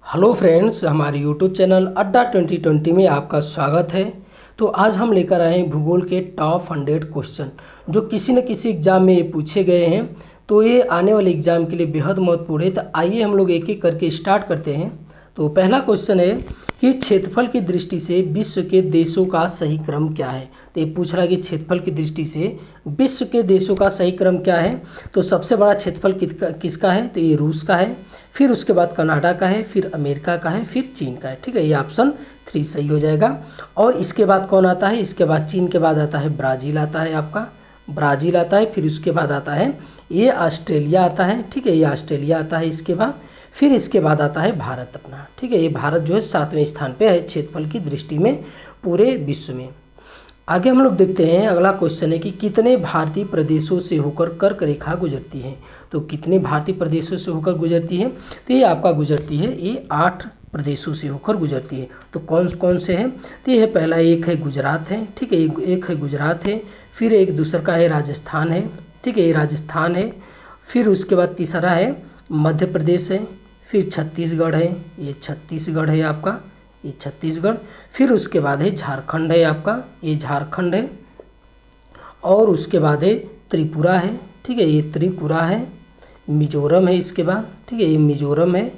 Hello friends, हमारे YouTube channel अड्डा 2020 में आपका स्वागत है। तो आज हम लेकर आए हैं भूगोल के टॉप 100 क्वेश्चन जो किसी न किसी एग्ज़ाम में ये पूछे गए हैं। तो ये आने वाले एग्ज़ाम के लिए बेहद महत्वपूर्ण है। तो आइए हम लोग एक एक करके स्टार्ट करते हैं। तो पहला क्वेश्चन है कि क्षेत्रफल की दृष्टि से विश्व के देशों का सही क्रम क्या है। तो ये पूछ रहा है कि क्षेत्रफल की दृष्टि से विश्व के देशों का सही क्रम क्या है। तो सबसे बड़ा क्षेत्रफल किसका है, तो ये रूस का है, फिर उसके बाद कनाडा का है, फिर अमेरिका का है, फिर चीन का है। ठीक है, ये ऑप्शन 3 सही हो जाएगा। और इसके बाद कौन आता है, इसके बाद चीन के बाद आता है ब्राज़ील आता है, आपका ब्राज़ील आता है। फिर उसके बाद आता है ये ऑस्ट्रेलिया आता है। ठीक है, ये ऑस्ट्रेलिया आता है इसके बाद। फिर इसके बाद आता है भारत अपना। ठीक है, ये भारत जो है 7वें स्थान पे है क्षेत्रफल की दृष्टि में पूरे विश्व में। आगे हम लोग देखते हैं, अगला क्वेश्चन है कि कितने भारतीय प्रदेशों से होकर कर्क रेखा गुजरती है। तो कितने भारतीय प्रदेशों से होकर गुजरती है, तो ये आपका गुजरती है, ये 8 प्रदेशों से होकर गुजरती है। तो कौन कौन से हैं, तो ये पहला एक है गुजरात है। ठीक है, एक है गुजरात है, फिर एक दूसरा का है राजस्थान है। ठीक है, ये राजस्थान है। फिर उसके बाद तीसरा है मध्य प्रदेश है, फिर छत्तीसगढ़ है, ये छत्तीसगढ़ है आपका, ये छत्तीसगढ़। फिर उसके बाद है झारखंड है आपका, ये झारखंड है। और उसके बाद है त्रिपुरा है। ठीक है, ये त्रिपुरा है। मिजोरम है इसके बाद। ठीक है, ये मिजोरम है।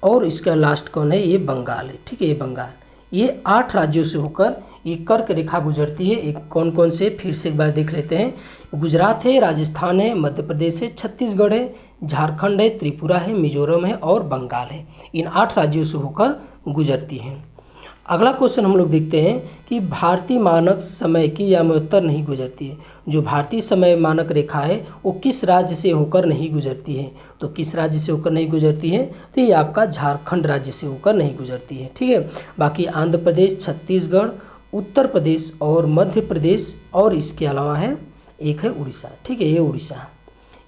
और इसका लास्ट कौन है, ये बंगाल है। ठीक है, ये बंगाल। ये 8 राज्यों से होकर ये कर्क रेखा गुजरती है। एक कौन कौन से, फिर से एक बार देख लेते हैं। गुजरात है, राजस्थान है, मध्य प्रदेश है, छत्तीसगढ़ है, झारखंड है, त्रिपुरा है, मिजोरम है और बंगाल है। इन 8 राज्यों से होकर गुजरती हैं। अगला क्वेश्चन हम लोग देखते हैं कि भारतीय मानक समय की यामोत्तर नहीं गुजरती है। जो भारतीय समय मानक रेखा है वो किस राज्य से होकर नहीं गुजरती है। तो किस राज्य से होकर नहीं गुजरती है, तो ये आपका झारखंड राज्य से होकर नहीं गुजरती है। ठीक है, बाकी आंध्र प्रदेश, छत्तीसगढ़, उत्तर प्रदेश और मध्य प्रदेश और इसके अलावा है एक है उड़ीसा। ठीक है, ये उड़ीसा।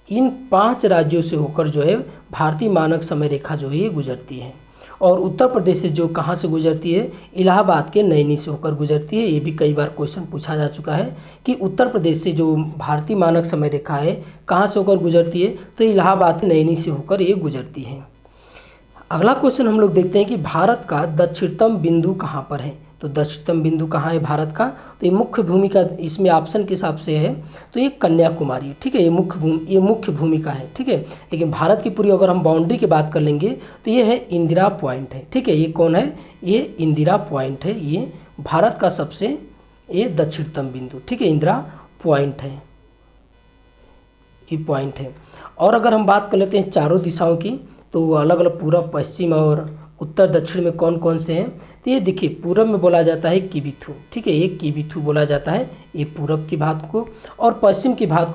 इन 5 राज्यों से होकर जो है भारतीय मानक समय रेखा जो है ये गुजरती है। और उत्तर प्रदेश से जो कहाँ से गुजरती है, इलाहाबाद के नैनी से होकर गुजरती है। ये भी कई बार क्वेश्चन पूछा जा चुका है कि उत्तर प्रदेश से जो भारतीय मानक समय रेखा है कहाँ से होकर गुजरती है, तो इलाहाबाद के नैनी से होकर ये गुजरती है। अगला क्वेश्चन हम लोग देखते हैं कि भारत का दक्षिणतम बिंदु कहाँ पर है। तो दक्षिणतम बिंदु कहाँ है भारत का, तो ये मुख्य भूमिका इसमें ऑप्शन के हिसाब से है, तो ये कन्याकुमारी है। ठीक है, ये मुख्य भूमिका है। ठीक है, लेकिन भारत की पूरी अगर हम बाउंड्री की बात कर लेंगे तो ये है इंदिरा पॉइंट है। ठीक है, ये कौन है, ये इंदिरा पॉइंट है। ये भारत का सबसे ये दक्षिणतम बिंदु। ठीक है, इंदिरा पॉइंट है, ये पॉइंट है। और अगर हम बात कर लेते हैं चारों दिशाओं की, तो अलग अलग पूर्व, पश्चिम और उत्तर दक्षिण में कौन कौन से हैं, तो ये देखिए पूर्व में बोला जाता है किबिथु। ठीक है, ये किबिथु बोला जाता है, ये पूर्व की भाग को। और पश्चिम की भाग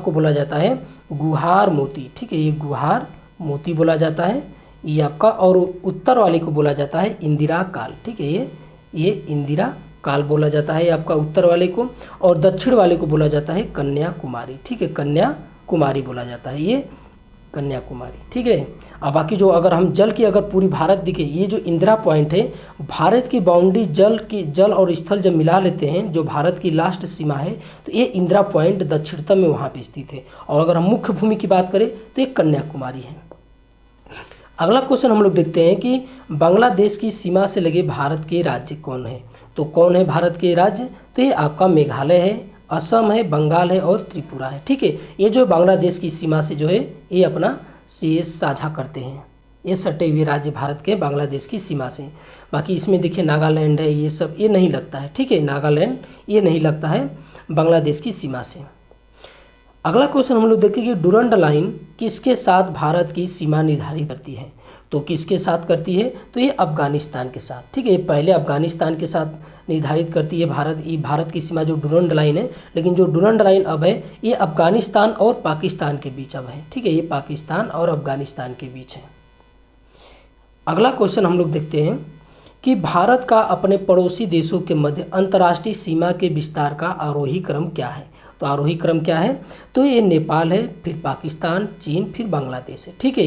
को बोला जाता है गुहार मोती। ठीक है, ये गुहार मोती बोला जाता है ये आपका। और उत्तर वाले को बोला जाता है इंदिरा काल। ठीक है, ये इंदिरा काल बोला जाता है आपका उत्तर वाले को। और दक्षिण वाले को बोला जाता है कन्याकुमारी। ठीक है, कन्याकुमारी बोला जाता है, ये कन्याकुमारी। ठीक है, अब बाकी जो अगर हम जल की अगर पूरी भारत दिखे, ये जो इंदिरा पॉइंट है, भारत की बाउंड्री जल और स्थल जब मिला लेते हैं, जो भारत की लास्ट सीमा है, तो ये इंदिरा पॉइंट दक्षिणतम में वहाँ पे स्थित है। और अगर हम मुख्य भूमि की बात करें तो ये कन्याकुमारी है। अगला क्वेश्चन हम लोग देखते हैं कि बांग्लादेश की सीमा से लगे भारत के राज्य कौन है। तो कौन है भारत के राज्य, तो ये आपका मेघालय है, असम है, बंगाल है और त्रिपुरा है। ठीक है, ये जो बांग्लादेश की सीमा से जो है ये अपना सीमा साझा करते हैं, ये सटे हुए राज्य भारत के बांग्लादेश की सीमा से। बाकी इसमें देखिए नागालैंड है, ये सब ये नहीं लगता है। ठीक है, नागालैंड ये नहीं लगता है बांग्लादेश की सीमा से। अगला क्वेश्चन हम लोग देखेंगे कि डुरंड लाइन किसके साथ भारत की सीमा निर्धारित करती है। तो किसके साथ करती है, तो ये अफगानिस्तान के साथ। ठीक है, ये पहले अफगानिस्तान के साथ निर्धारित करती है भारत की सीमा जो डुरंड लाइन है। लेकिन जो डुरंड लाइन अब है ये अफगानिस्तान और पाकिस्तान के बीच अब है। ठीक है, ये पाकिस्तान और अफगानिस्तान के बीच है। अगला क्वेश्चन हम लोग देखते हैं कि भारत का अपने पड़ोसी देशों के मध्य अंतर्राष्ट्रीय सीमा के विस्तार का आरोही क्रम क्या है। तो आरोही क्रम क्या है, तो ये नेपाल है, फिर पाकिस्तान, चीन, फिर बांग्लादेश है। ठीक है,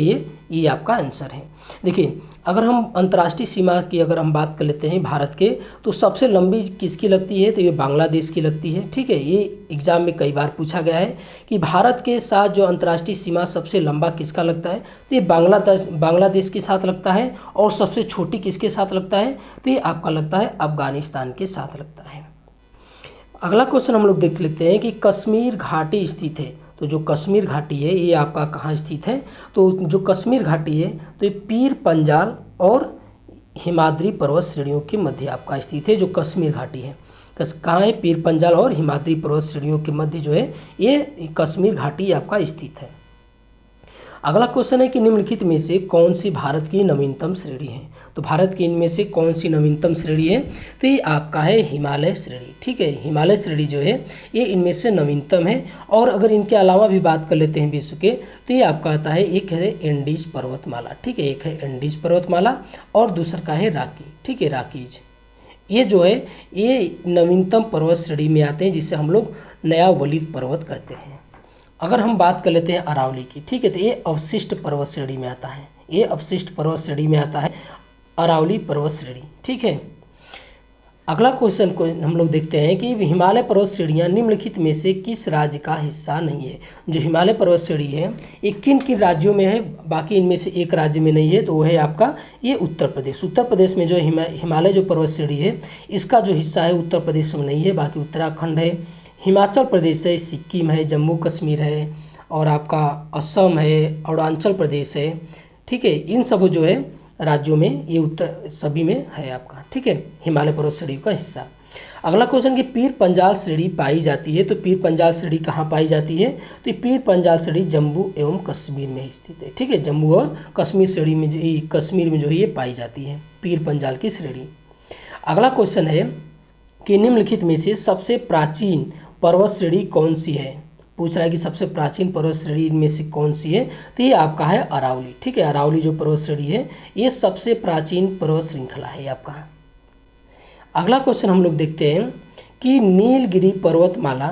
ये आपका आंसर है। देखिए, अगर हम अंतर्राष्ट्रीय सीमा की अगर हम बात कर लेते हैं भारत के, तो सबसे लंबी किसकी लगती है, तो ये बांग्लादेश की लगती है। ठीक है, ये एग्जाम में कई बार पूछा गया है कि भारत के साथ जो अंतर्राष्ट्रीय सीमा सबसे लंबा किसका लगता है, तो ये बांग्लादेश के साथ लगता है। और सबसे छोटी किसके साथ लगता है, तो ये आपका लगता है अफगानिस्तान के साथ लगता है। अगला क्वेश्चन हम लोग देख लेते हैं कि कश्मीर घाटी स्थित है। तो जो कश्मीर घाटी है ये आपका कहाँ स्थित है, तो जो कश्मीर घाटी है तो ये पीर पंजाल और हिमाद्री पर्वत श्रेणियों के मध्य आपका स्थित है। जो कश्मीर घाटी है कहाँ है, पीर पंजाल और हिमाद्री पर्वत श्रेणियों के मध्य जो है ये कश्मीर घाटी आपका स्थित है। अगला क्वेश्चन है कि निम्नलिखित में से कौन सी भारत की नवीनतम श्रेणी है। तो भारत की इनमें से कौन सी नवीनतम श्रेणी है, तो ये आपका है हिमालय श्रेणी। ठीक है, हिमालय श्रेणी जो है ये इनमें से नवीनतम है। और अगर इनके अलावा भी बात कर लेते हैं विश्व के, तो ये आपका आता है, एक है एंडीज पर्वतमाला। ठीक है, एक है एंडीज पर्वतमाला और दूसरा का है राकी। ठीक है, राकीज, ये जो है ये नवीनतम पर्वत श्रेणी में आते हैं, जिसे हम लोग नया वलित पर्वत कहते हैं। अगर हम बात कर लेते हैं अरावली की, ठीक है, तो ये अवशिष्ट पर्वत श्रेणी में आता है। ये अवशिष्ट पर्वत श्रेणी में आता है अरावली पर्वत श्रेणी। ठीक है, अगला क्वेश्चन को हम लोग देखते हैं कि हिमालय पर्वत श्रेणियाँ निम्नलिखित में से किस राज्य का हिस्सा नहीं है। जो हिमालय पर्वत श्रेणी है ये किन किन राज्यों में है, बाकी इनमें से एक राज्य में नहीं है, तो वो है आपका ये उत्तर प्रदेश। उत्तर प्रदेश में जो हिमालय जो पर्वत श्रेणी है इसका जो हिस्सा है उत्तर प्रदेश में नहीं है, बाकी उत्तराखंड है, हिमाचल प्रदेश है, सिक्किम है, जम्मू कश्मीर है और आपका असम है, अरुणाचल प्रदेश है। ठीक है, इन सब जो है राज्यों में ये उत्तर सभी में है आपका। ठीक है, हिमालय पर्वत श्रेणी का हिस्सा। अगला क्वेश्चन कि पीर पंजाल श्रेणी पाई जाती है। तो पीर पंजाल श्रेणी कहाँ पाई जाती है, तो ये पीर पंजाल श्रेणी जम्मू एवं कश्मीर में स्थित है। ठीक है, जम्मू और कश्मीर श्रेणी में कश्मीर में जो है ये पाई जाती है पीर पंजाल की श्रेणी। अगला क्वेश्चन है कि निम्नलिखित में से सबसे प्राचीन पर्वत श्रेणी कौन सी है। पूछ रहा है कि सबसे प्राचीन पर्वत श्रेणी में से कौन सी है, तो ये आपका है अरावली। ठीक है, अरावली जो पर्वत श्रेणी है ये सबसे प्राचीन पर्वत श्रृंखला है आपका। अगला क्वेश्चन हम लोग देखते हैं कि नीलगिरी पर्वतमाला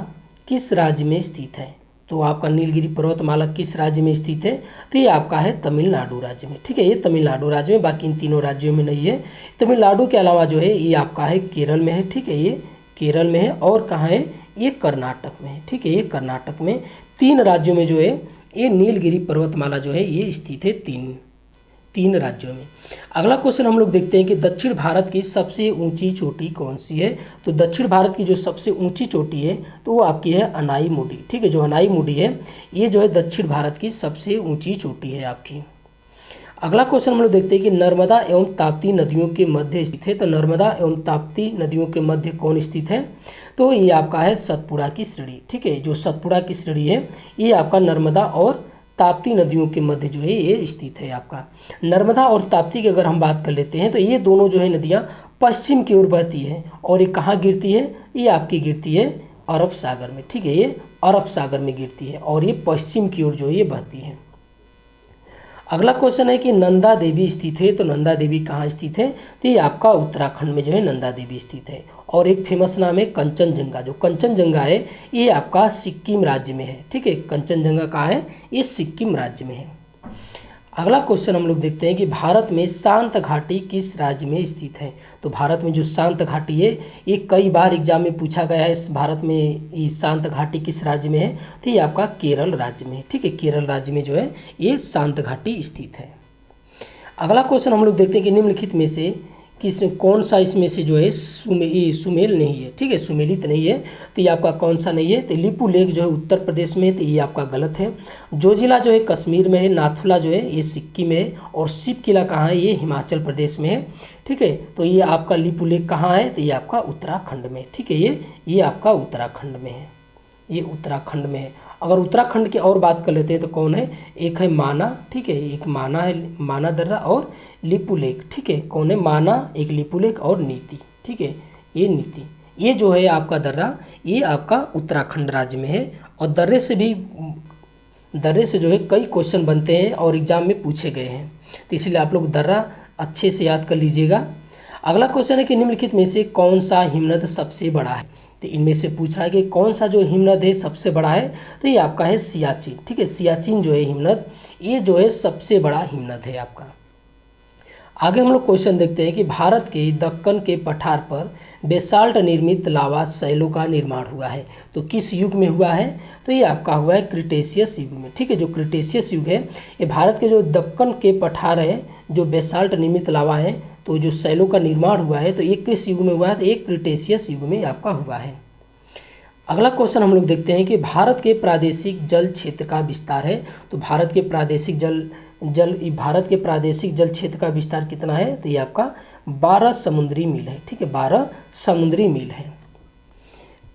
किस राज्य में स्थित है। तो आपका नीलगिरी पर्वतमाला किस राज्य में स्थित है, तो ये आपका है तमिलनाडु राज्य में। ठीक है, ये तमिलनाडु राज्य में, बाकी इन तीनों राज्यों में नहीं है। तमिलनाडु के अलावा जो है ये आपका है केरल में है। ठीक है, ये केरल में है और कहाँ है, ये कर्नाटक में है। ठीक है, ये कर्नाटक में, तीन राज्यों में जो है ये नीलगिरी पर्वतमाला जो है ये स्थित है तीन राज्यों में। अगला क्वेश्चन हम लोग देखते हैं कि दक्षिण भारत की सबसे ऊंची चोटी कौन सी है। तो दक्षिण भारत की जो सबसे ऊंची चोटी है तो वो आपकी है अनाईमुडी। ठीक है, जो अनाईमुडी है ये जो है दक्षिण भारत की सबसे ऊंची चोटी है आपकी। अगला क्वेश्चन हम लोग देखते हैं कि नर्मदा एवं ताप्ती नदियों के मध्य स्थित है। तो नर्मदा एवं ताप्ती नदियों के मध्य कौन स्थित है, तो ये आपका है सतपुड़ा की श्रेणी। ठीक है, जो सतपुड़ा की श्रेणी है ये आपका नर्मदा और ताप्ती नदियों के मध्य जो है ये स्थित है आपका। नर्मदा और ताप्ती की अगर हम बात कर लेते हैं तो ये दोनों जो है नदियाँ पश्चिम की ओर बहती है और ये कहाँ गिरती है, ये आपकी गिरती है अरब सागर में। ठीक है, ये अरब सागर में गिरती है और ये पश्चिम की ओर जो है ये बहती है। अगला क्वेश्चन है कि नंदा देवी स्थित है। तो नंदा देवी कहाँ स्थित है, तो ये आपका उत्तराखंड में जो है नंदा देवी स्थित है। और एक फेमस नाम है कंचनजंगा। जो कंचनजंगा है ये आपका सिक्किम राज्य में है। ठीक है, कंचनजंगा कहाँ है, ये सिक्किम राज्य में है। अगला क्वेश्चन हम लोग देखते हैं कि भारत में शांत घाटी किस राज्य में स्थित है। तो भारत में जो शांत घाटी है ये कई बार एग्जाम में पूछा गया है। इस भारत में ये शांत घाटी किस राज्य में है, तो ये आपका केरल राज्य में है। ठीक है, केरल राज्य में जो है ये शांत घाटी स्थित है। अगला क्वेश्चन हम लोग देखते हैं कि निम्नलिखित में से कौन सा इसमें से जो है सुमेल नहीं है। ठीक है, सुमेलित नहीं है, तो ये आपका कौन सा नहीं है, तो लिपू लेक जो है उत्तर प्रदेश में है, तो ये आपका गलत है। जोजिला जो है कश्मीर में है, नाथुला जो है ये सिक्किम में है और शिव किला कहाँ है, ये हिमाचल प्रदेश में है। ठीक है, तो ये आपका लिपू लेक कहाँ है, तो ये आपका उत्तराखंड में। ठीक है, ये आपका उत्तराखंड में है, ये उत्तराखंड में है। अगर उत्तराखंड की और बात कर लेते हैं तो कौन है, एक है माना। ठीक है, एक माना है, माना दर्रा और लिपू लेक। ठीक है, कौन है, माना, एक लिपू लेक और नीति। ठीक है, ये नीति, ये जो है आपका दर्रा ये आपका उत्तराखंड राज्य में है। और दर्रे से जो है कई क्वेश्चन बनते हैं और एग्जाम में पूछे गए हैं, तो इसलिए आप लोग दर्रा अच्छे से याद कर लीजिएगा। अगला क्वेश्चन है कि निम्नलिखित में से कौन सा हिमनद सबसे बड़ा है। तो इनमें से पूछ रहा है कि कौन सा जो हिमनद है सबसे बड़ा है। तो ये आपका है सियाचिन। ठीक है, सियाचिन जो है हिमनद, ये जो है सबसे बड़ा हिमनद है आपका। आगे हम लोग क्वेश्चन देखते हैं कि भारत के दक्कन के पठार पर बेसाल्ट निर्मित लावा शैलों का निर्माण हुआ है। तो किस युग में हुआ है। तो ये आपका हुआ है क्रिटेशियस युग में। ठीक है, जो क्रिटेशियस युग है, ये भारत के जो दक्कन के पठार हैं, जो बेसाल्ट निर्मित लावा है, तो जो शैलों का निर्माण हुआ है, तो ये किस युग में हुआ है। तो एक क्रिटेशियस युग में आपका हुआ है। अगला क्वेश्चन हम लोग देखते हैं कि भारत के प्रादेशिक जल क्षेत्र का विस्तार है। तो भारत के प्रादेशिक जल क्षेत्र का विस्तार कितना है। तो ये आपका 12 समुद्री मील है। ठीक है, 12 समुद्री मील है।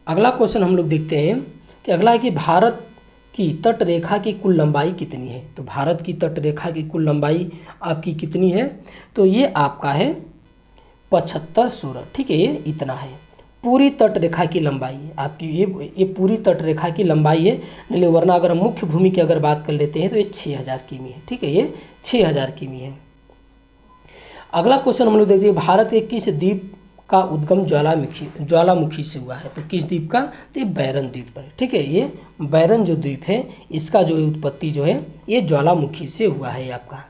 अगला क्वेश्चन हम लोग देखते हैं कि अगला है कि भारत की तट रेखा की कुल लंबाई कितनी है। तो भारत की तट रेखा की कुल लंबाई आपकी कितनी है। तो ये आपका है 75-16। ठीक है, ये इतना है पूरी तट रेखा की लंबाई आपकी। ये पूरी तट रेखा की लंबाई है, नहीं वरना अगर हम मुख्य भूमि की अगर बात कर लेते हैं तो ये 6000 किमी है। ठीक है, ये 6000 किमी है। अगला क्वेश्चन हम लोग देखते हैं भारत के किस द्वीप का उद्गम ज्वालामुखी से हुआ है। तो किस द्वीप का। तो ये बैरन द्वीप पर। ठीक है, ये बैरन जो द्वीप है, इसका जो उत्पत्ति जो है ये ज्वालामुखी से हुआ है आपका।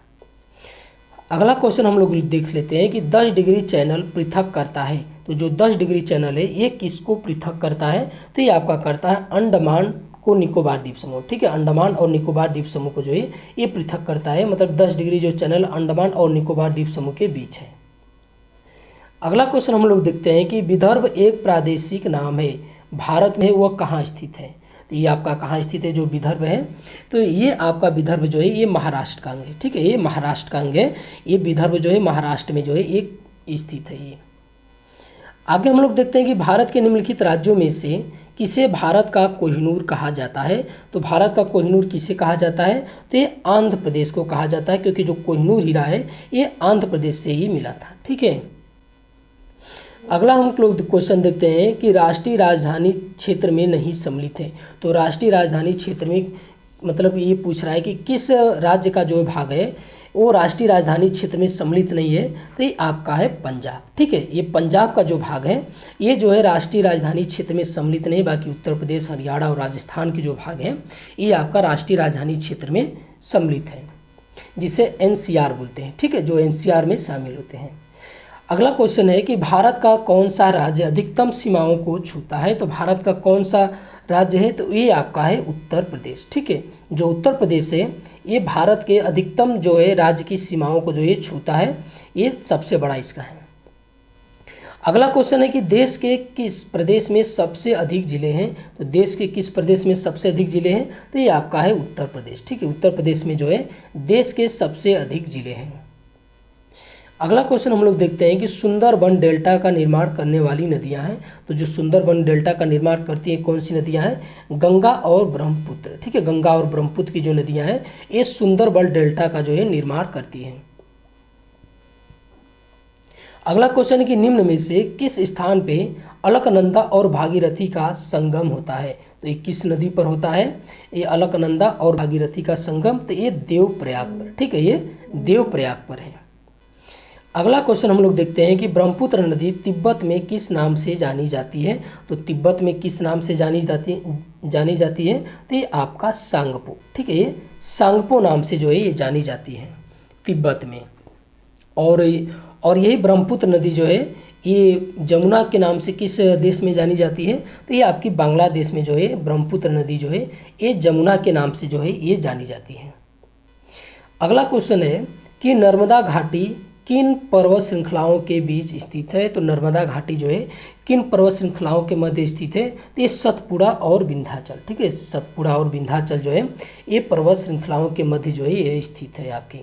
अगला क्वेश्चन हम लोग देख लेते हैं कि 10 डिग्री चैनल पृथक करता है। तो जो 10 डिग्री चैनल है ये किसको पृथक करता है। तो ये आपका करता है अंडमान को निकोबार द्वीप समूह। ठीक है, अंडमान और निकोबार द्वीप समूह को जो है ये पृथक करता है। मतलब 10 डिग्री जो चैनल अंडमान और निकोबार द्वीप समूह के बीच है। अगला क्वेश्चन हम लोग देखते हैं कि विदर्भ एक प्रादेशिक नाम है, भारत में वह कहाँ स्थित है। तो ये आपका कहाँ स्थित है जो विदर्भ है। तो ये आपका विदर्भ जो है ये महाराष्ट्र का अंग है। ठीक है, ये महाराष्ट्र का अंग है। ये विदर्भ जो है महाराष्ट्र में जो है एक स्थित है ये। आगे हम लोग देखते हैं कि भारत के निम्नलिखित राज्यों में से किसे भारत का कोहिनूर कहा जाता है। तो भारत का कोहिनूर किसे कहा जाता है। तो ये आंध्र प्रदेश को कहा जाता है, क्योंकि जो कोहिनूर हीरा है ये आंध्र प्रदेश से ही मिला था। ठीक है, अगला हम लोग क्वेश्चन देखते हैं कि राष्ट्रीय राजधानी क्षेत्र में नहीं सम्मिलित है। तो राष्ट्रीय राजधानी क्षेत्र में मतलब ये पूछ रहा है कि किस राज्य का जो भाग है वो राष्ट्रीय राजधानी क्षेत्र में सम्मिलित नहीं है। तो ये आपका है पंजाब। ठीक है, ये पंजाब का जो भाग है ये जो है राष्ट्रीय राजधानी क्षेत्र में सम्मिलित नहीं। बाकी उत्तर प्रदेश, हरियाणा और राजस्थान के जो भाग हैं ये आपका राष्ट्रीय राजधानी क्षेत्र में सम्मिलित है, जिसे NCR बोलते हैं। ठीक है, जो NCR में शामिल होते हैं। अगला क्वेश्चन है कि भारत का कौन सा राज्य अधिकतम सीमाओं को छूता है। तो भारत का कौन सा राज्य है। तो ये आपका है उत्तर प्रदेश। ठीक है, जो उत्तर प्रदेश है ये भारत के अधिकतम जो है राज्य की सीमाओं को जो ये छूता है, ये सबसे बड़ा इसका है। अगला क्वेश्चन है कि देश के किस प्रदेश में सबसे अधिक जिले हैं। तो देश के किस प्रदेश में सबसे अधिक जिले हैं। तो ये आपका है उत्तर प्रदेश। ठीक है, उत्तर प्रदेश में जो है देश के सबसे अधिक जिले हैं। अगला क्वेश्चन हम लोग देखते हैं कि सुंदरबन डेल्टा का निर्माण करने वाली नदियां हैं। तो जो सुंदरबन डेल्टा का निर्माण करती हैं कौन सी नदियां हैं। गंगा और ब्रह्मपुत्र। ठीक है, गंगा और ब्रह्मपुत्र की जो नदियां हैं ये सुंदरबन डेल्टा का जो है निर्माण करती हैं। अगला क्वेश्चन है कि निम्न में से किस स्थान पे अलकनंदा और भागीरथी का संगम होता है। तो ये किस नदी पर होता है। ये अलकनंदा और भागीरथी का संगम, तो ये देवप्रयाग पर। ठीक है, ये देवप्रयाग पर है। अगला क्वेश्चन हम लोग देखते हैं कि ब्रह्मपुत्र नदी तिब्बत में किस नाम से जानी जाती है। तो तिब्बत में किस नाम से जानी जाती है। तो ये आपका सांगपो। ठीक है, ये सांगपो नाम से जो है ये जानी जाती है तिब्बत में। और यही ब्रह्मपुत्र नदी जो है ये जमुना के नाम से किस देश में जानी जाती है। तो ये आपकी बांग्लादेश में जो है ब्रह्मपुत्र नदी जो है ये जमुना के नाम से जो है ये जानी जाती है। अगला क्वेश्चन है कि नर्मदा घाटी किन पर्वत श्रृंखलाओं के बीच स्थित है। तो नर्मदा घाटी जो है किन पर्वत श्रृंखलाओं के मध्य स्थित है। तो ये सतपुड़ा और विंध्याचल। ठीक है, सतपुड़ा और विंध्याचल जो है ये पर्वत श्रृंखलाओं के मध्य जो है ये स्थित है आपकी।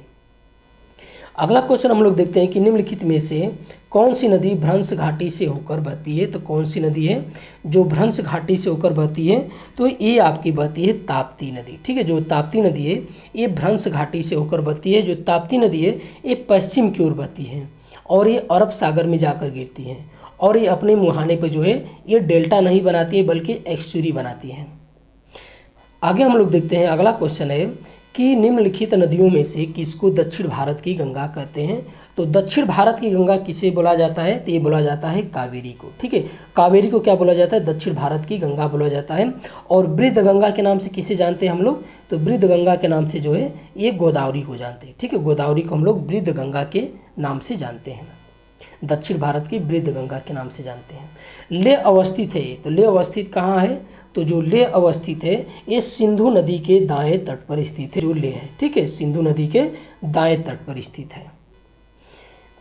अगला क्वेश्चन हम लोग देखते हैं कि निम्नलिखित में से कौन सी नदी भ्रंश घाटी से होकर बहती है। तो कौन सी नदी है जो भ्रंश घाटी से होकर बहती है। तो ये आपकी बहती है ताप्ती नदी। ठीक है, जो ताप्ती नदी है ये भ्रंश घाटी से होकर बहती है। जो ताप्ती नदी है ये पश्चिम की ओर बहती है और ये अरब सागर में जाकर गिरती है और ये अपने मुहाने पर जो है ये डेल्टा नहीं बनाती है बल्कि एक्सचुरी बनाती है। आगे हम लोग देखते हैं अगला क्वेश्चन है कि निम्नलिखित नदियों में से किसको दक्षिण भारत की गंगा कहते हैं। तो दक्षिण भारत की गंगा किसे बोला जाता है, तो ये बोला जाता है कावेरी को। ठीक है, कावेरी को क्या बोला जाता है, दक्षिण भारत की गंगा बोला जाता है। और वृद्ध गंगा के नाम से किसे जानते हैं हम लोग, तो वृद्ध गंगा के नाम से जो है ये गोदावरी को जानते हैं। ठीक है, गोदावरी को हम लोग वृद्ध गंगा के नाम से जानते हैं, दक्षिण भारत की वृद्ध गंगा के नाम से जानते हैं। लेह अवस्थित है, तो लेह अवस्थित कहाँ है, तो जो लेह अवस्थित है ये सिंधु नदी के दाएं तट पर स्थित है, जो लेह है। ठीक है, सिंधु नदी के दाएं तट पर स्थित है।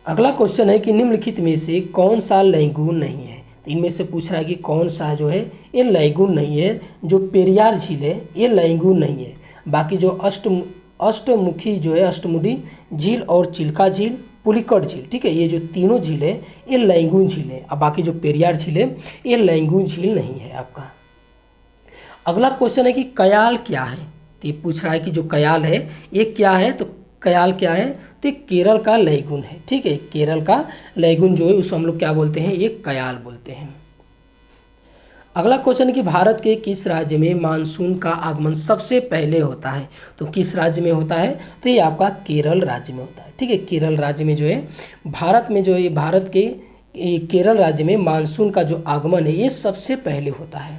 अगला क्वेश्चन है कि निम्नलिखित में से कौन सा लैगून नहीं है। तो इनमें से पूछ रहा है कि कौन सा जो है ये लैगून नहीं है। जो पेरियार झील है ये लैगून नहीं है। बाकी जो अष्टमुखी जो है, अष्टमुडी झील और चिल्का झील, पुलिकट झील, ठीक है, ये जो तीनों झील है ये लैगून झील है। अब बाकी जो पेरियार झील है ये लैगून झील नहीं है आपका। अगला क्वेश्चन है कि कयाल क्या है। तो ये पूछ रहा है कि जो कयाल है ये क्या है। तो कयाल क्या है, तो ये केरल का लैगून है। ठीक है, केरल का लैगून जो है उसको हम लोग क्या बोलते हैं, ये कयाल बोलते हैं। अगला क्वेश्चन है कि भारत के किस राज्य में मानसून का आगमन सबसे पहले होता है। तो किस राज्य में होता है, तो ये आपका केरल राज्य में होता है। ठीक है, केरल राज्य में जो है भारत में जो है भारत के केरल राज्य में मानसून का जो आगमन है ये सबसे पहले होता है।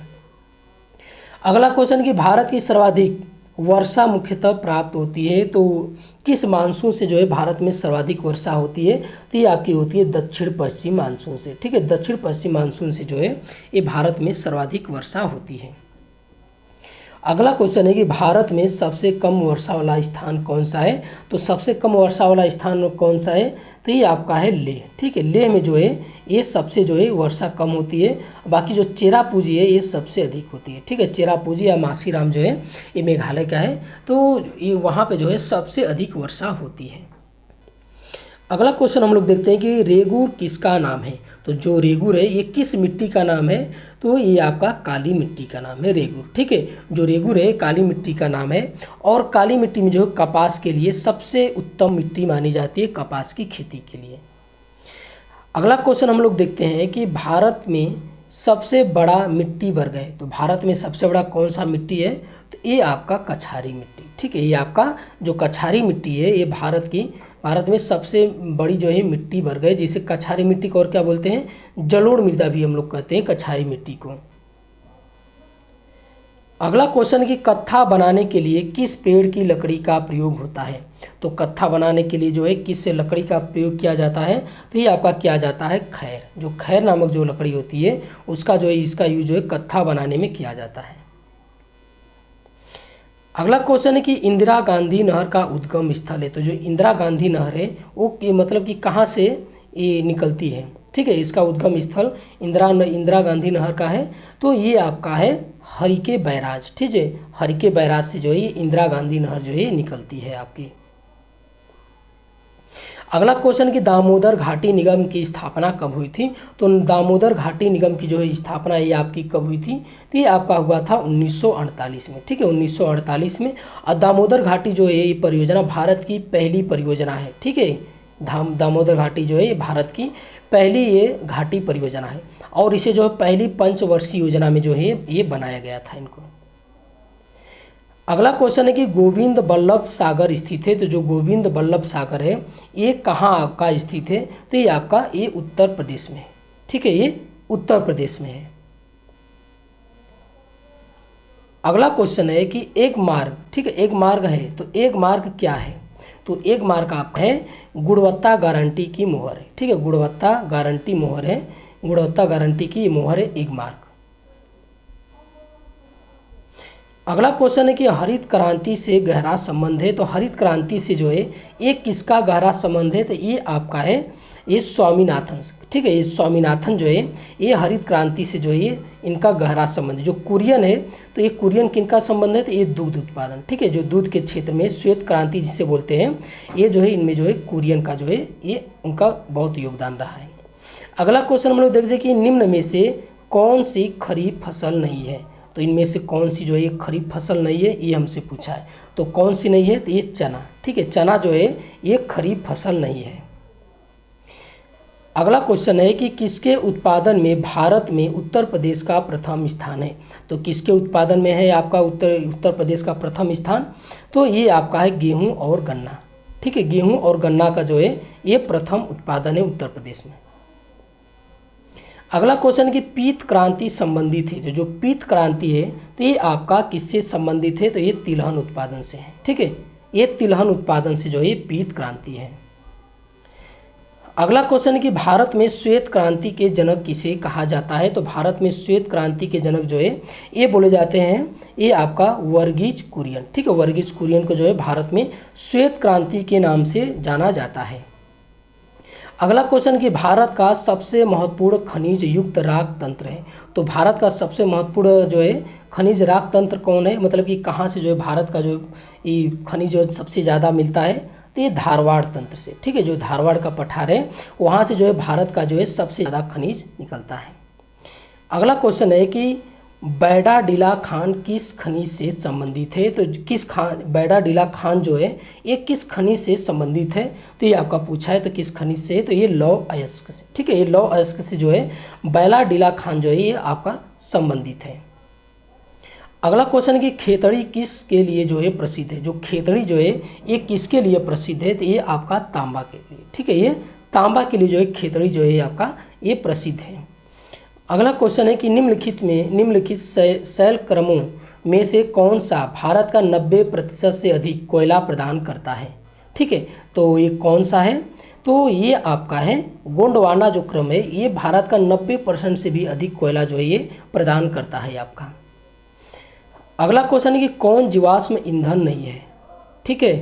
अगला क्वेश्चन कि भारत की सर्वाधिक वर्षा मुख्यतः प्राप्त होती है। तो किस मानसून से जो है भारत में सर्वाधिक वर्षा होती है, तो ये आपकी होती है दक्षिण पश्चिम मानसून से। ठीक है, दक्षिण पश्चिम मानसून से जो है ये भारत में सर्वाधिक वर्षा होती है। अगला क्वेश्चन है कि भारत में सबसे कम वर्षा वाला स्थान कौन सा है। तो सबसे कम वर्षा वाला स्थान कौन सा है, तो ये आपका है लेह। ठीक है, लेह में जो है ये सबसे जो है वर्षा कम होती है। बाकी जो चेरापूंजी है ये सबसे अधिक होती है। ठीक है, चेरापूंजी या मासीराम जो है ये मेघालय का है, तो ये वहाँ पे जो है सबसे अधिक वर्षा होती है। अगला क्वेश्चन हम लोग देखते हैं कि रेगूर किसका नाम है। तो जो रेगूर है ये किस मिट्टी का नाम है, तो ये आपका काली मिट्टी का नाम है रेगूर। ठीक है, जो रेगूर है काली मिट्टी का नाम है। और काली मिट्टी में जो है कपास के लिए सबसे उत्तम मिट्टी मानी जाती है, कपास की खेती के लिए। अगला क्वेश्चन हम लोग देखते हैं कि भारत में सबसे बड़ा मिट्टी वर्ग है। तो भारत में सबसे बड़ा कौन सा मिट्टी है, तो ये आपका कछारी मिट्टी। ठीक है, ये आपका जो कछारी मिट्टी है ये भारत में सबसे बड़ी जो है मिट्टी वर्ग है, जिसे कछारी मिट्टी को और क्या बोलते हैं, जलोढ़ मृदा भी हम लोग कहते हैं कछारी मिट्टी को। अगला क्वेश्चन कि कत्था बनाने के लिए किस पेड़ की लकड़ी का प्रयोग होता है। तो कत्था बनाने के लिए जो है किस लकड़ी का प्रयोग किया जाता है, तो ये आपका किया जाता है खैर। जो खैर नामक जो लकड़ी होती है उसका जो है इसका यूज जो है कत्था बनाने में किया जाता है। अगला क्वेश्चन है कि इंदिरा गांधी नहर का उद्गम स्थल है। तो जो इंदिरा गांधी नहर है वो मतलब कि कहाँ से ये निकलती है। ठीक है, इसका उद्गम स्थल इंदिरा गांधी नहर का है, तो ये आपका है हरिके बैराज। ठीक है, हरिके बैराज से जो है ये इंदिरा गांधी नहर जो है निकलती है आपकी। अगला क्वेश्चन कि दामोदर घाटी निगम की स्थापना कब हुई थी। तो दामोदर घाटी निगम की जो है स्थापना ये आपकी कब हुई थी, तो ये आपका हुआ था 1948 में। ठीक है, 1948 में। और दामोदर घाटी जो है ये परियोजना भारत की पहली परियोजना है। ठीक है, दामोदर घाटी जो है ये भारत की पहली ये घाटी परियोजना है, और इसे जो है पहली पंचवर्षीय योजना में जो है ये बनाया गया था इनको। अगला क्वेश्चन है कि गोविंद बल्लभ सागर स्थित है। तो जो गोविंद बल्लभ सागर है ये कहाँ आपका स्थित है, तो ये आपका ये उत्तर प्रदेश में है। ठीक है, ये उत्तर प्रदेश में है। अगला क्वेश्चन है कि एक मार्ग, ठीक है, एक मार्ग है, तो एक मार्ग क्या है। तो एक मार्ग आपका है गुणवत्ता गारंटी की मोहर है। ठीक है, गुणवत्ता गारंटी मोहर है, गुणवत्ता गारंटी की मोहर है एक मार्ग। अगला क्वेश्चन है कि हरित क्रांति से गहरा संबंध है। तो हरित क्रांति से जो है ये किसका गहरा संबंध है, तो ये आपका है ये स्वामीनाथन। ठीक है, ये स्वामीनाथन जो है ये हरित क्रांति से जो है ये इनका गहरा संबंध है। जो कुरियन है तो ये कुरियन किनका संबंध है, तो ये दूध उत्पादन। ठीक है, जो दूध के क्षेत्र में श्वेत क्रांति जिसे बोलते हैं ये जो है इनमें जो है कुरियन का जो है ये उनका बहुत योगदान रहा है। अगला क्वेश्चन हम लोग देखते हैं कि निम्न में से कौन सी खरीफ फसल नहीं है। तो इनमें से कौन सी जो है ये खरीफ फसल नहीं है, ये हमसे पूछा है। तो कौन सी नहीं है, तो ये चना। ठीक है, चना जो है ये खरीफ फसल नहीं है। अगला क्वेश्चन है कि किसके उत्पादन में भारत में उत्तर प्रदेश का प्रथम स्थान है। तो किसके उत्पादन में है आपका उत्तर प्रदेश का प्रथम स्थान, तो ये आपका है गेहूं और गन्ना। ठीक है, गेहूं और गन्ना का जो है ये प्रथम उत्पादन है उत्तर प्रदेश में। अगला क्वेश्चन कि पीत क्रांति संबंधित है। जो पीत क्रांति है तो ये आपका किससे संबंधित है, तो ये तिलहन उत्पादन से है। ठीक है, ये तिलहन उत्पादन से जो है पीत क्रांति है। अगला क्वेश्चन है कि भारत में श्वेत क्रांति के जनक किसे कहा जाता है। तो भारत में श्वेत क्रांति के जनक जो है ये बोले जाते हैं, ये आपका वर्गीज कुरियन। ठीक है, वर्गीज कुरियन को जो है भारत में श्वेत क्रांति के नाम से जाना जाता है। अगला क्वेश्चन कि भारत का सबसे महत्वपूर्ण खनिज युक्त राग तंत्र है। तो भारत का सबसे महत्वपूर्ण जो है खनिज राग तंत्र कौन है, मतलब कि कहाँ से जो है भारत का जो ये खनिज जो सबसे ज़्यादा मिलता है, तो ये धारवाड़ तंत्र से। ठीक है, जो धारवाड़ का पठार है वहाँ से जो है भारत का जो है सबसे ज़्यादा खनिज निकलता है। अगला क्वेश्चन है कि बैडाडीला खान किस खनिज से संबंधित है। तो किस खान, बैडाडीला खान जो है ये किस खनिज से संबंधित है, तो ये आपका पूछा है तो किस खनिज से है, तो ये लौह अयस्क से। ठीक है, ये लौह अयस्क से जो है बैडाडीला खान जो है ये आपका संबंधित है। अगला क्वेश्चन कि खेतड़ी किस के लिए जो है प्रसिद्ध है। जो खेतड़ी जो है ये किसके लिए प्रसिद्ध है, तो ये आपका तांबा के लिए। ठीक है, ये तांबा के लिए जो है खेतड़ी जो है आपका ये प्रसिद्ध है। अगला क्वेश्चन है कि निम्नलिखित शैल क्रमों में से कौन सा भारत का 90% से अधिक कोयला प्रदान करता है। ठीक है, तो ये कौन सा है, तो ये आपका है गोंडवाना जो क्रम है ये भारत का 90% से भी अधिक कोयला जो है ये प्रदान करता है आपका। अगला क्वेश्चन है कि कौन जीवाश्म ईंधन नहीं है। ठीक है,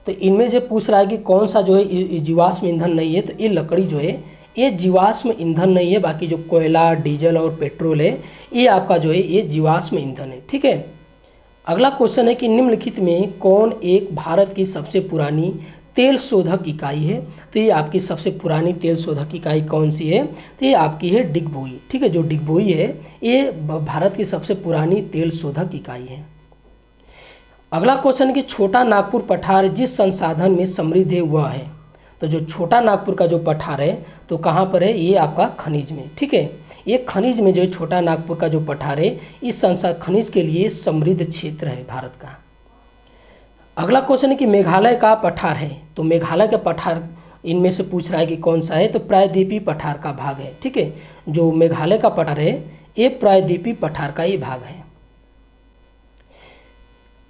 तो इनमें से पूछ रहा है कि कौन सा जो है जीवाश्म ईंधन नहीं है, तो ये लकड़ी जो है ये जीवाश्म ईंधन नहीं है। बाकी जो कोयला, डीजल और पेट्रोल है ये आपका जो है ये जीवाश्म ईंधन है। ठीक है, अगला क्वेश्चन है कि निम्नलिखित में कौन एक भारत की सबसे पुरानी तेल शोधक इकाई है। तो ये आपकी सबसे पुरानी तेल शोधक इकाई कौन सी है, तो ये आपकी है डिगबोई। ठीक है, जो डिगबोई है ये भारत की सबसे पुरानी तेल शोधक इकाई है। अगला क्वेश्चन है कि छोटा नागपुर पठार जिस संसाधन में समृद्ध है वह है। तो जो छोटा नागपुर का जो पठार है तो कहाँ पर है, ये आपका खनिज में। ठीक है, ये खनिज में जो है छोटा नागपुर का जो पठार है इस खनिज के लिए समृद्ध क्षेत्र है भारत का। अगला क्वेश्चन है कि मेघालय का पठार है। तो मेघालय का पठार इनमें से पूछ रहा है कि कौन सा है, तो प्रायद्वीपीय पठार का भाग है। ठीक है, जो मेघालय का पठार है ये प्रायद्वीपीय पठार का ये भाग है।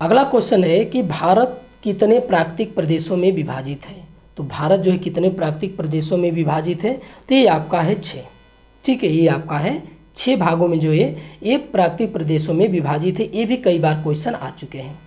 अगला क्वेश्चन है कि भारत कितने प्राकृतिक प्रदेशों में विभाजित है। तो भारत जो है कितने प्राकृतिक प्रदेशों में विभाजित है, तो ये आपका है 6। ठीक है, ये आपका है 6 भागों में जो है ये प्राकृतिक प्रदेशों में विभाजित है। ये भी कई बार क्वेश्चन आ चुके हैं।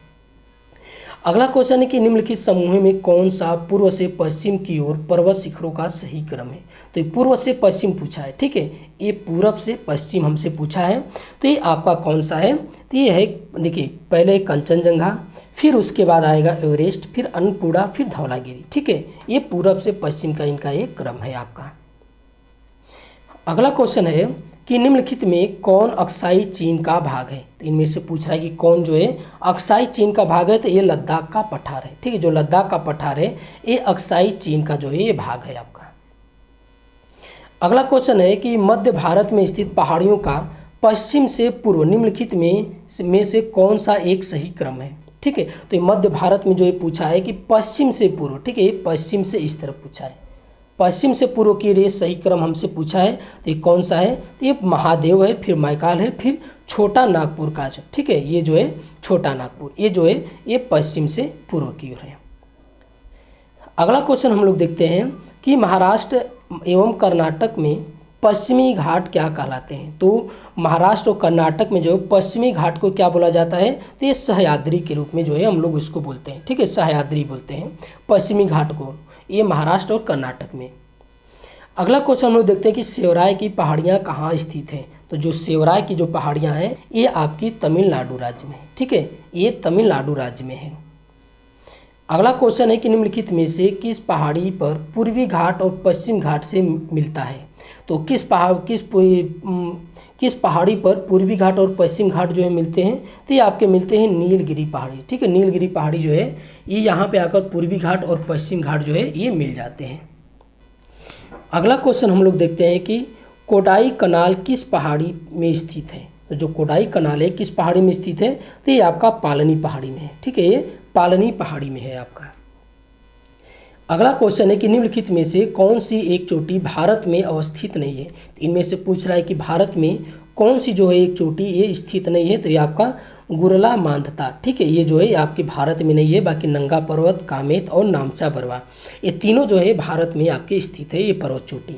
अगला क्वेश्चन है कि निम्नलिखित समूह में कौन सा पूर्व से पश्चिम की ओर पर्वत शिखरों का सही क्रम है। तो ये पूर्व से पश्चिम पूछा है। ठीक है, ये पूरब से पश्चिम हमसे पूछा है, तो ये आपका कौन सा है, तो ये है देखिए पहले कंचनजंगा, फिर उसके बाद आएगा एवरेस्ट, फिर अन्नपूर्णा, फिर धौलागिरी। ठीक है, ये पूरब से पश्चिम का इनका एक क्रम है आपका। अगला क्वेश्चन है कि निम्नलिखित में कौन अक्साई चीन का भाग है। तो इनमें से पूछ रहा है कि कौन जो है अक्साई चीन का भाग है, तो ये लद्दाख का पठार है। ठीक है, जो लद्दाख का पठार है ये अक्साई चीन का जो है ये भाग है आपका। अगला क्वेश्चन है कि मध्य भारत में स्थित पहाड़ियों का पश्चिम से पूर्व निम्नलिखित में से कौन सा एक सही क्रम है। ठीक है, तो ये मध्य भारत में जो ये पूछा है कि पश्चिम से पूर्व। ठीक है, ये पश्चिम से इस तरफ पूछा है, पश्चिम से पूर्व की रेस सही क्रम हमसे पूछा है, तो ये कौन सा है, तो ये महादेव है, फिर मैकाल है, फिर छोटा नागपुर का। ठीक है, ये जो है छोटा नागपुर ये जो है ये पश्चिम से पूर्व की ओर है। अगला क्वेश्चन हम लोग देखते हैं कि महाराष्ट्र एवं कर्नाटक में पश्चिमी घाट क्या कहलाते हैं। तो महाराष्ट्र और कर्नाटक में जो पश्चिमी घाट को क्या बोला जाता है, तो ये सह्याद्री के रूप में जो है हम लोग इसको बोलते हैं। ठीक है, सह्याद्री बोलते हैं पश्चिमी घाट को, ये महाराष्ट्र और कर्नाटक में। अगला क्वेश्चन हम लोग देखते हैं कि सेवराय की पहाड़ियाँ कहाँ स्थित हैं। तो जो सेवराय की जो पहाड़ियाँ हैं ये आपकी तमिलनाडु राज्य में है। ठीक है, ये तमिलनाडु राज्य में है। अगला क्वेश्चन है कि निम्नलिखित में से किस पहाड़ी पर पूर्वी घाट और पश्चिम घाट से मिलता है। तो किस पहाड़ी पर पूर्वी घाट और पश्चिम घाट जो है मिलते हैं, तो ये आपके मिलते हैं नीलगिरी पहाड़ी। ठीक है, नीलगिरी पहाड़ी जो है ये यहाँ पे आकर पूर्वी घाट और पश्चिम घाट जो है ये मिल जाते हैं। अगला क्वेश्चन हम लोग देखते हैं कि कोडाई कनाल किस पहाड़ी में स्थित है। तो जो कोडाई कनाल है किस पहाड़ी में स्थित है, तो ये आपका पालनी पहाड़ी में है। ठीक है, ये पालनी पहाड़ी में है आपका। अगला क्वेश्चन है कि निम्नलिखित में से कौन सी एक चोटी भारत में अवस्थित नहीं है। तो इनमें से पूछ रहा है कि भारत में कौन सी जो है एक चोटी ये स्थित नहीं है। तो ये आपका गुरला मांधता। ठीक है, ये जो है आपके भारत में नहीं है, बाकी नंगा पर्वत, कामेत और नामचा बरवा ये तीनों जो है भारत में आपके स्थित है, ये पर्वत चोटी।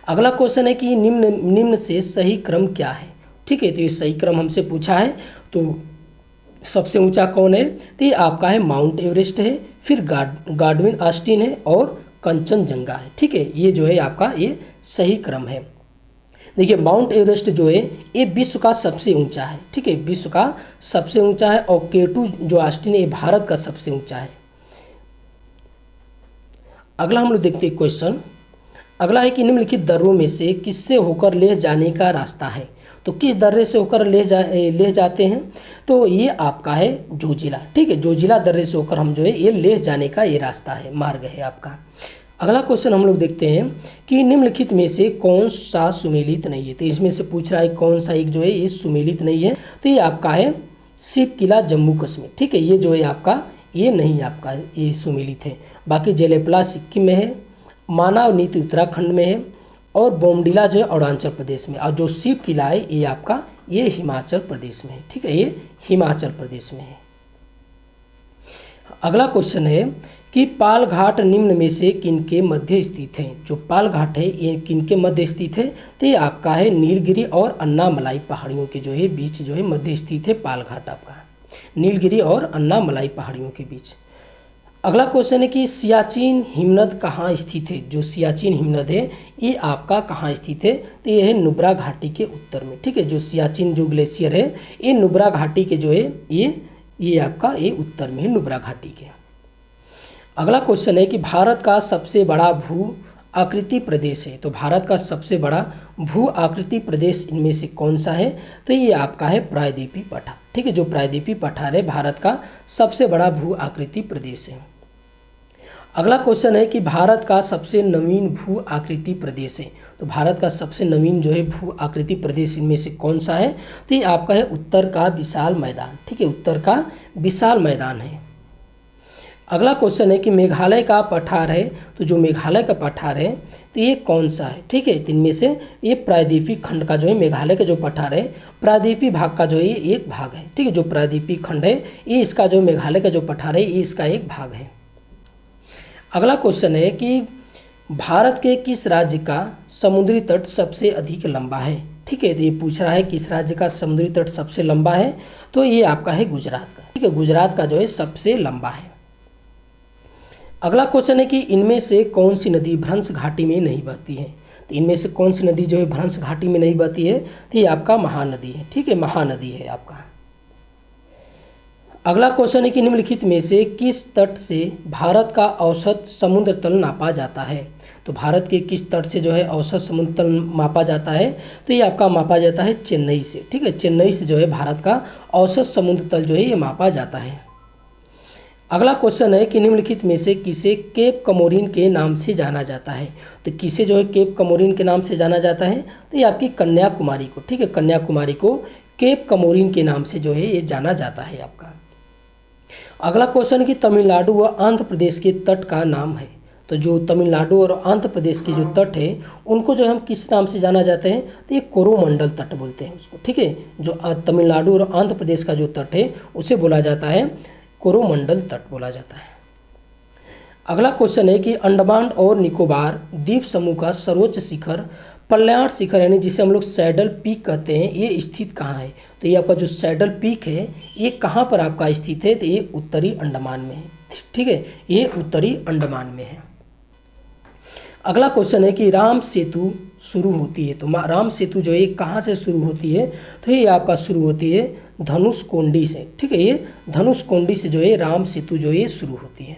अगला क्वेश्चन है कि निम्न से सही क्रम क्या है। ठीक है, तो ये सही क्रम हमसे पूछा है। तो सबसे ऊंचा कौन है, तो ये आपका है माउंट एवरेस्ट है, फिर गाडविन ऑस्टिन है और कंचनजंगा है। ठीक है, ये जो है आपका ये सही क्रम है। देखिए माउंट एवरेस्ट जो है ये विश्व का सबसे ऊंचा है। ठीक है, विश्व का सबसे ऊंचा है, और K2 जो ऑस्टिन है ये भारत का सबसे ऊंचा है। अगला हम लोग देखते हैं क्वेश्चन। अगला है कि निम्नलिखित दर्रों में से किससे होकर लेह जाने का रास्ता है। तो किस दर्रे से होकर लेह जाते हैं, तो ये आपका है जोजिला। ठीक है, जोजिला दर्रे से होकर हम जो है ये लेह जाने का ये रास्ता है, मार्ग है आपका। अगला क्वेश्चन हम लोग देखते हैं कि निम्नलिखित में से कौन सा सुमेलित नहीं है। तो इसमें से पूछ रहा है कौन सा एक जो है ये सुमेलित नहीं है। तो ये आपका है शिव किला जम्मू कश्मीर। ठीक है, ये जो है आपका ये नहीं आपका ये सुमेलित है। बाकी जेलेपला सिक्किम में है, मानव नीति उत्तराखंड में है, और बोमडिला जो है अरुणाचल प्रदेश में, और जो शिव किला है ये आपका ये हिमाचल प्रदेश में है। ठीक है, ये हिमाचल प्रदेश में है। अगला क्वेश्चन है कि पाल घाट निम्न में से किनके मध्य स्थित है। जो पाल घाट है ये किनके मध्य स्थित है, तो ये आपका है नीलगिरी और अन्नामलाई पहाड़ियों के जो है बीच जो है मध्य स्थित है पाल घाट आपका, नीलगिरी और अन्नामलाई पहाड़ियों के बीच। अगला क्वेश्चन है कि सियाचिन हिमनद कहाँ स्थित है। जो सियाचिन हिमनद है ये आपका कहाँ स्थित है, तो ये है नुब्रा घाटी के उत्तर में। ठीक है, जो सियाचिन जो ग्लेशियर है ये नुब्रा घाटी के जो है ये आपका ये उत्तर में है, नुब्रा घाटी के। अगला क्वेश्चन है कि भारत का सबसे बड़ा भू आकृति प्रदेश है। तो भारत का सबसे बड़ा भू आकृति प्रदेश इनमें से कौन सा है, तो ये आपका है प्रायद्वीपी पठार। ठीक है, जो प्रायद्वीपी पठार है भारत का सबसे बड़ा भू आकृति प्रदेश है। अगला क्वेश्चन है कि भारत का सबसे नवीन भू आकृति प्रदेश है। तो भारत का सबसे नवीन जो है भू आकृति प्रदेश इनमें से कौन सा है, तो ये आपका है उत्तर का विशाल मैदान। ठीक है, उत्तर का विशाल मैदान है। अगला क्वेश्चन है कि मेघालय का पठार है। तो जो मेघालय का पठार है तो ये कौन सा है। ठीक है, तो इनमें से ये प्रायद्वीपी खंड का जो है मेघालय का जो पठार है प्रायद्वीपी भाग का जो है ये एक भाग है। ठीक है, जो प्रायद्वीपी खंड है ये इसका जो मेघालय का जो पठार है ये इसका एक भाग है। अगला क्वेश्चन है कि भारत के किस राज्य का समुद्री तट सबसे अधिक लंबा है। ठीक है, तो ये पूछ रहा है किस राज्य का समुद्री तट सबसे लंबा है, तो ये आपका है गुजरात का। ठीक है, गुजरात का जो है सबसे लंबा है। अगला क्वेश्चन है कि इनमें से कौन सी नदी भ्रंश घाटी में नहीं बहती है। तो इनमें से कौन सी नदी जो है भ्रंश घाटी में नहीं बहती है, तो ये आपका महानदी है। ठीक है, महानदी है आपका। अगला क्वेश्चन है कि निम्नलिखित में से किस तट से भारत का औसत समुद्र तल नापा जाता है। तो भारत के किस तट से जो है औसत समुद्र तल मापा जाता है, तो ये आपका मापा जाता है चेन्नई से। ठीक है, चेन्नई से जो है भारत का औसत समुद्र तल जो है ये मापा जाता है। अगला क्वेश्चन है कि निम्नलिखित में से किसे केप कमोरिन के नाम से जाना जाता है। तो किसे जो है केप कमोरिन के नाम से जाना जाता है, तो ये आपकी कन्याकुमारी को। ठीक है, कन्याकुमारी को केप कमोरिन के नाम से जो है ये जाना जाता है आपका। अगला क्वेश्चन है कि तमिलनाडु व आंध्र प्रदेश के तट का नाम है। तो जो तमिलनाडु और आंध्र प्रदेश के जो तट है उनको जो हम किस नाम से जाना जाते हैं, तो ये कोरोमंडल तट बोलते हैं उसको। ठीक है, जो तमिलनाडु और आंध्र प्रदेश का जो तट है उसे बोला जाता है कोरोमंडल तट बोला जाता है। अगला क्वेश्चन है कि अंडमान और निकोबार द्वीप समूह का सर्वोच्च शिखर पल्याण शिखर यानी जिसे हम लोग सैडल पीक कहते हैं, ये स्थित कहाँ है। तो ये आपका जो सैडल पीक है ये कहाँ पर आपका स्थित है, तो ये उत्तरी अंडमान में है। ठीक है, ये उत्तरी अंडमान में है। अगला क्वेश्चन है कि राम सेतु शुरू होती है। तो राम सेतु जो है कहाँ से शुरू होती है, तो ये आपका शुरू होती है धनुषकोडी से। ठीक है, ये धनुषकोडी से जो है राम सेतु जो है शुरू होती है।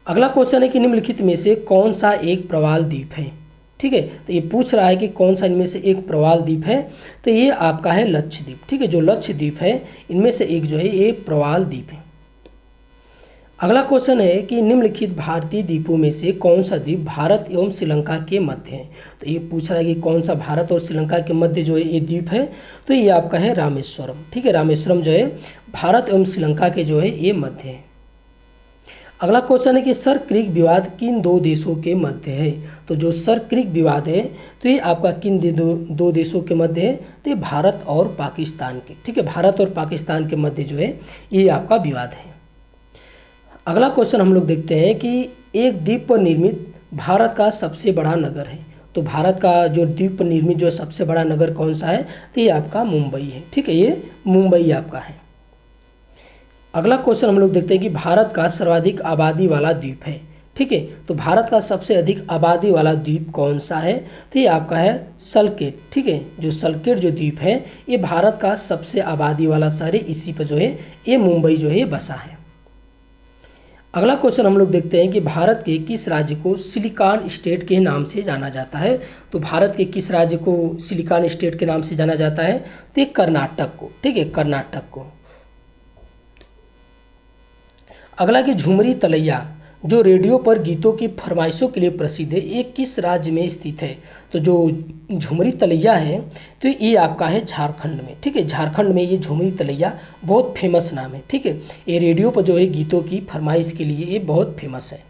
अगला क्वेश्चन है कि निम्नलिखित में से कौन सा एक प्रवाल द्वीप है। ठीक है, तो ये पूछ रहा है कि कौन सा इनमें से एक प्रवाल द्वीप है, तो ये आपका है लक्षद्वीप। ठीक है, जो लक्षद्वीप है इनमें से एक जो है ये प्रवाल द्वीप है। अगला क्वेश्चन है कि निम्नलिखित भारतीय द्वीपों में से कौन सा द्वीप भारत एवं श्रीलंका के मध्य है। तो ये पूछ रहा है कि कौन सा भारत और श्रीलंका के मध्य जो है ये द्वीप है। तो ये आपका है रामेश्वरम। ठीक है, रामेश्वरम जो है भारत एवं श्रीलंका के जो है ये मध्य है। अगला क्वेश्चन है कि सर क्रिक विवाद किन दो देशों के मध्य है। तो जो सर क्रिक विवाद है तो ये आपका किन दो देशों के मध्य है। तो ये भारत और पाकिस्तान के, ठीक है, भारत और पाकिस्तान के मध्य जो है ये आपका विवाद है। अगला क्वेश्चन हम लोग देखते हैं कि एक द्वीप पर निर्मित भारत का सबसे बड़ा नगर है। तो भारत का जो द्वीप पर निर्मित जो सबसे बड़ा नगर कौन सा है। तो ये आपका मुंबई है। ठीक है, ये मुंबई आपका है। अगला क्वेश्चन हम लोग देखते हैं कि भारत का सर्वाधिक आबादी वाला द्वीप है। ठीक है, तो भारत का सबसे अधिक आबादी वाला द्वीप कौन सा है। तो ये आपका है सलकेट। ठीक है, जो सलकेट जो द्वीप है ये भारत का सबसे आबादी वाला शहर है। इसी पर जो है ये मुंबई जो है ये बसा है। अगला क्वेश्चन हम लोग देखते हैं कि भारत के किस राज्य को सिलिकॉन स्टेट के नाम से जाना जाता है। तो भारत के किस राज्य को सिलिकॉन स्टेट के नाम से जाना जाता है। तो ये कर्नाटक को। ठीक है, कर्नाटक को। अगला कि झुमरी तलैया जो रेडियो पर गीतों की फरमाइशों के लिए प्रसिद्ध है, ये किस राज्य में स्थित है। तो जो झुमरी तलैया है तो ये आपका है झारखंड में। ठीक है, झारखंड में ये झुमरी तलैया बहुत फेमस नाम है। ठीक है, ये रेडियो पर जो है गीतों की फरमाइश के लिए ये बहुत फेमस है।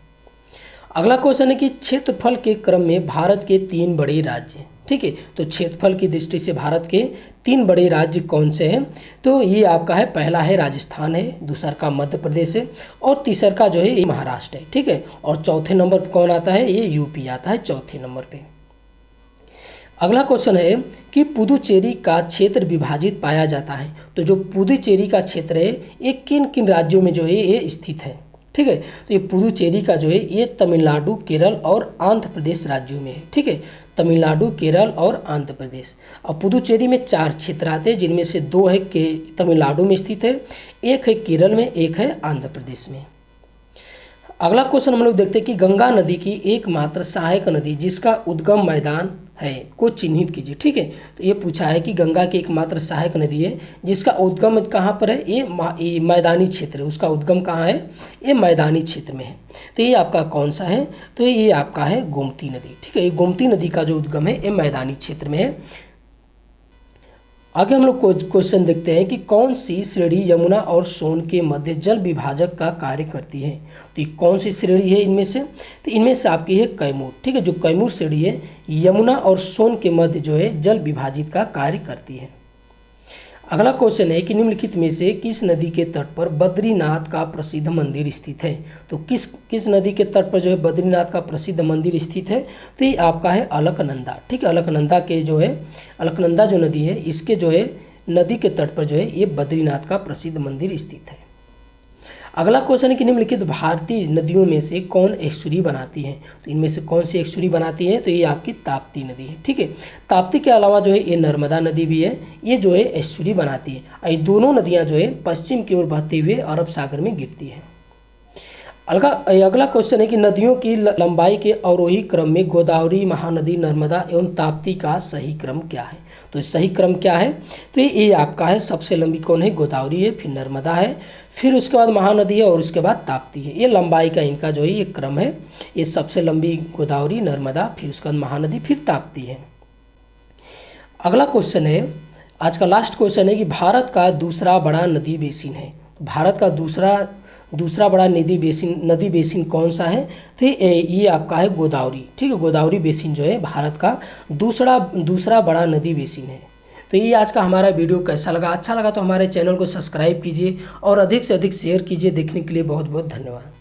अगला क्वेश्चन है कि क्षेत्रफल के क्रम में भारत के 3 बड़े राज्य हैं। ठीक है, तो क्षेत्रफल की दृष्टि से भारत के 3 बड़े राज्य कौन से हैं। तो ये आपका है, पहला है राजस्थान है, दूसरा का मध्य प्रदेश है और तीसरा का जो है ये महाराष्ट्र है। ठीक है, और चौथे नंबर पर कौन आता है। ये यूपी आता है चौथे नंबर पे। अगला क्वेश्चन है कि पुदुचेरी का क्षेत्र विभाजित पाया जाता है। तो जो पुदुचेरी का क्षेत्र है ये किन किन राज्यों में जो है ये स्थित है। ठीक है, तो ये पुदुचेरी का जो है ये तमिलनाडु, केरल और आंध्र प्रदेश राज्यों में है। ठीक है, तमिलनाडु, केरल और आंध्र प्रदेश। और पुदुचेरी में 4 क्षेत्र आते हैं, जिनमें से 2 है के तमिलनाडु में स्थित है, 1 है केरल में, 1 है आंध्र प्रदेश में। अगला क्वेश्चन हम लोग देखते हैं कि गंगा नदी की एकमात्र सहायक नदी जिसका उद्गम मैदान है को चिन्हित कीजिए। ठीक है, तो ये पूछा है कि गंगा की एकमात्र सहायक नदी है जिसका उद्गम कहाँ पर है। ये मैदानी क्षेत्र है, उसका उद्गम कहाँ है। ये मैदानी क्षेत्र में है। तो ये आपका कौन सा है। तो ये आपका है गोमती नदी। ठीक है, ये गोमती नदी का जो उद्गम है ये मैदानी क्षेत्र में है। आगे हम लोग क्वेश्चन देखते हैं कि कौन सी श्रेणी यमुना और सोन के मध्य जल विभाजक का कार्य करती है। तो ये कौन सी श्रेणी है इनमें से। तो इनमें से आपकी है कैमूर। ठीक है, जो कैमूर श्रेणी है यमुना और सोन के मध्य जो है जल विभाजित का कार्य करती है। अगला क्वेश्चन है कि निम्नलिखित में से किस नदी के तट पर बद्रीनाथ का प्रसिद्ध मंदिर स्थित है। तो किस नदी के तट पर जो है बद्रीनाथ का प्रसिद्ध मंदिर स्थित है। तो ये आपका है अलकनंदा। ठीक है, अलकनंदा के जो है अलकनंदा जो नदी है इसके जो है नदी के तट पर जो है ये बद्रीनाथ का प्रसिद्ध मंदिर स्थित है। अगला क्वेश्चन है कि निम्नलिखित भारतीय नदियों में से कौन एस्चुरी बनाती है। तो इनमें से कौन सी एस्चुरी बनाती है। तो ये आपकी ताप्ती नदी है। ठीक है, ताप्ती के अलावा जो है ये नर्मदा नदी भी है, ये जो है एस्चुरी बनाती है। ये दोनों नदियां जो है पश्चिम की ओर बहते हुए अरब सागर में गिरती है। अगला क्वेश्चन है कि नदियों की लंबाई के अवरोही क्रम में गोदावरी, महानदी, नर्मदा एवं ताप्ती का सही क्रम क्या है। तो सही क्रम क्या है। तो ये आपका है सबसे लंबी कौन है, गोदावरी है, फिर नर्मदा है, फिर उसके बाद महानदी है और उसके बाद ताप्ती है। ये लंबाई का इनका जो है ये क्रम है। ये सबसे लंबी गोदावरी, नर्मदा, फिर उसके बाद महानदी, फिर ताप्ती है। अगला क्वेश्चन है, आज का लास्ट क्वेश्चन है कि भारत का दूसरा बड़ा नदी बेसिन है। भारत का दूसरा बड़ा नदी बेसिन कौन सा है। तो ये आपका है गोदावरी। ठीक है, गोदावरी बेसिन जो है भारत का दूसरा बड़ा नदी बेसिन है। तो ये आज का हमारा वीडियो कैसा लगा। अच्छा लगा तो हमारे चैनल को सब्सक्राइब कीजिए और अधिक से अधिक शेयर कीजिए। देखने के लिए बहुत बहुत धन्यवाद।